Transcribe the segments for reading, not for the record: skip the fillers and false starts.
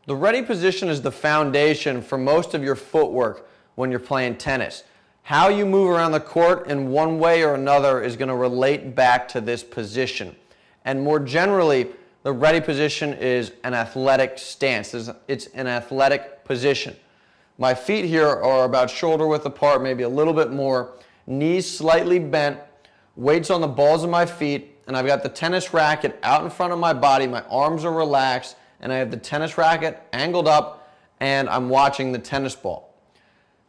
The ready position is the foundation for most of your footwork when you're playing tennis. How you move around the court in one way or another is going to relate back to this position. And more generally, the ready position is an athletic stance. It's an athletic position. My feet here are about shoulder width apart, maybe a little bit more, knees slightly bent, weights on the balls of my feet, and I've got the tennis racket out in front of my body, my arms are relaxed, and I have the tennis racket angled up, and I'm watching the tennis ball.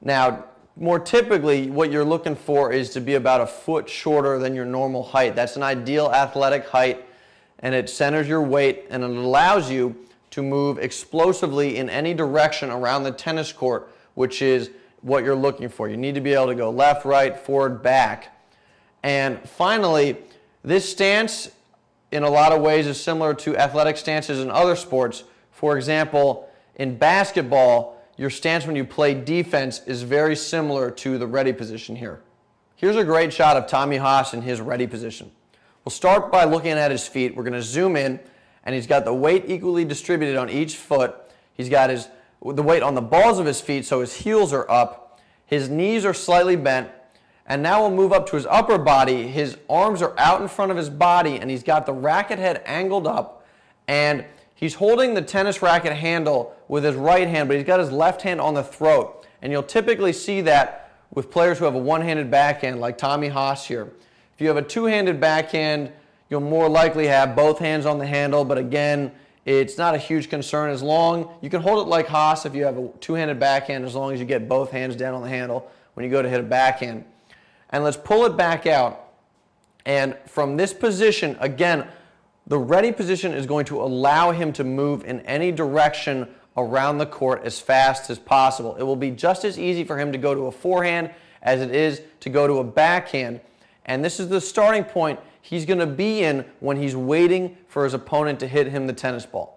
Now, more typically, what you're looking for is to be about a foot shorter than your normal height. That's an ideal athletic height, and it centers your weight, and it allows you to move explosively in any direction around the tennis court, which is what you're looking for. You need to be able to go left, right, forward, back. And finally, this stance in a lot of ways is similar to athletic stances in other sports. For example, in basketball, your stance when you play defense is very similar to the ready position here. Here's a great shot of Tommy Haas in his ready position. We'll start by looking at his feet. We're going to zoom in, and he's got the weight equally distributed on each foot. He's got the weight on the balls of his feet, so his heels are up. His knees are slightly bent. And now we'll move up to his upper body. His arms are out in front of his body, and he's got the racket head angled up, and he's holding the tennis racket handle with his right hand, but he's got his left hand on the throat. And you'll typically see that with players who have a one-handed backhand, like Tommy Haas here. If you have a two-handed backhand, you'll more likely have both hands on the handle, but again, it's not a huge concern as long, you can hold it like Haas if you have a two-handed backhand as long as you get both hands down on the handle when you go to hit a backhand. And let's pull it back out. And from this position, again, the ready position is going to allow him to move in any direction around the court as fast as possible. It will be just as easy for him to go to a forehand as it is to go to a backhand. And this is the starting point he's going to be in when he's waiting for his opponent to hit him the tennis ball.